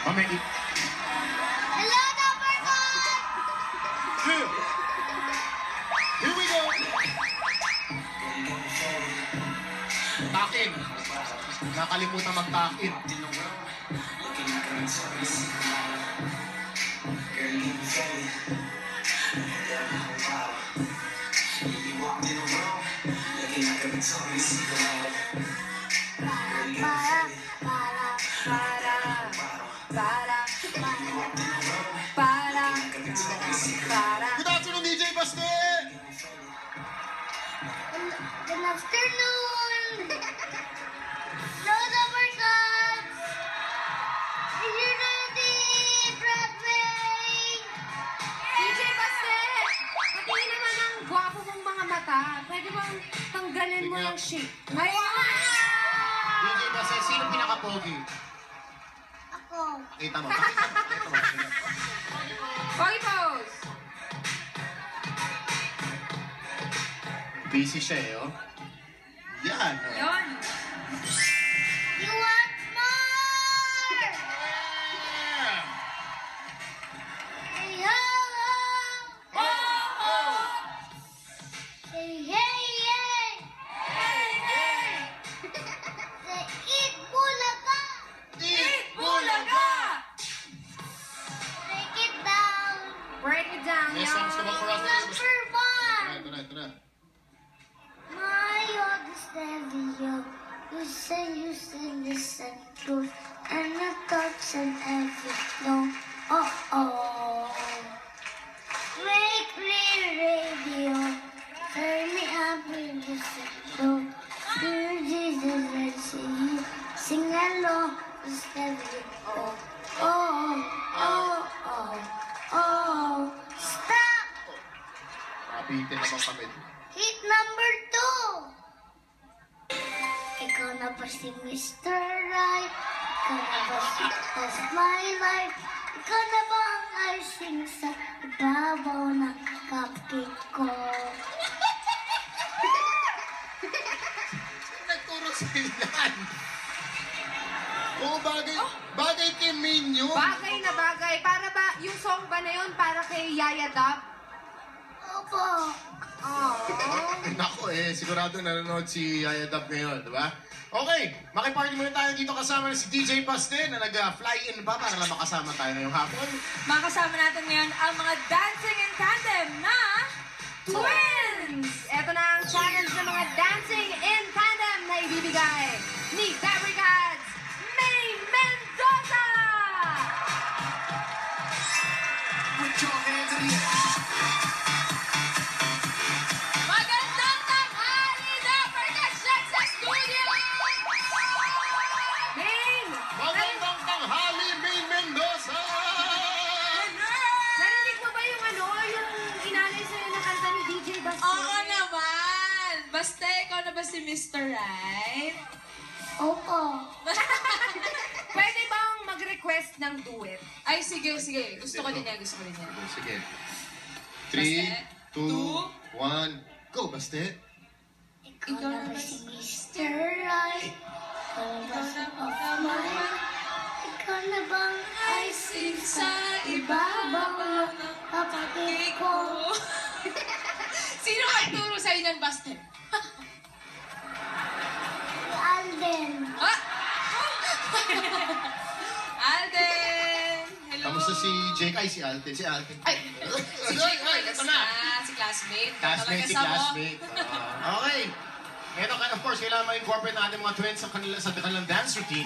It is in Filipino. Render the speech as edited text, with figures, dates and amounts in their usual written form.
Mamaya. Hello, number one! Here we go! Takin. Nakalimutan magtakin. Good afternoon, DJ Baste! Good afternoon! Hello, number one! Are you ready, Broadway? DJ Baste! Patingin naman ang gwapo mong mga mata. Pwede bang tanggalin mo yung shape? DJ Baste, sino pinaka-pogi? Ako. Kita mo. Pogi pose! Busy siya eh, oh. Yan. Oh. Yun. You want more? Yeah. Hey, ho, ho! Say, hey, hey! Say, eat bulaga! Eat Bulaga! Break it down! Break it down, Yes, songs ka ba for us? Number one! Ito na, ito na. My oldest stereo, you sing this and truth, and the thoughts and every no. Make me radio, turn me up in the stereo. Dear Jesus, let's see you sing along the stereo. Stop! Kapitin naman kami. Hit number two! Ikaw na ba si Mr. Right? Ikaw na ba si of my life? Ikaw na ba ang icing sa ibabaw ng cupcake ko? Nagturo sa ilan. Oo, bagay kay Minyo. Bagay na bagay. Para ba, yung song ba na yun para kay Yaya Dab? Opo. Oh. Nako eh, sigurado nanonood si Yaya Dab ngayon, di ba? Okay, makiparty muna tayo dito kasama si DJ Baste na nag-fly-in pa para lang makasama tayo ngayong hapon. Makasama natin ngayon ang mga dancing in tandem na twins! Ito na ang challenge ng mga dancing in tandem na ibibigay ni Fabricads May Mendoza! Put your hands in the air. Magandang tanghali na Fabricads sa studio! Main! Magandang tanghali, May Mendoza! Narinig mo ba yung yung inalay sa'yo na kanta ni DJ Baste? Oo naman! Basta ikaw na ba si Mr. Right? Opo. Pwede bang mag-request ng duet? Ay, sige. Gusto ko din yan. Sige. Baste. 3, 2, 1, go, Baste! Ikaw na ba si Mr. Right? Ikaw na ba si of my life? Ikaw na bang icing sa ibabaw ng cupcake ko? Sino magturo sa'yo ng Baste? Si Alden. Ah! Alden! Hello! Kamusta si Jake? Ay, si Alten. Si Alten. Ay! Si Jake Ay, ito na. si classmate. Classmate, si Talaga classmate. Okay. Ito, of course, kailangan ma-incorporate natin mga twins sa kanilang dance routine.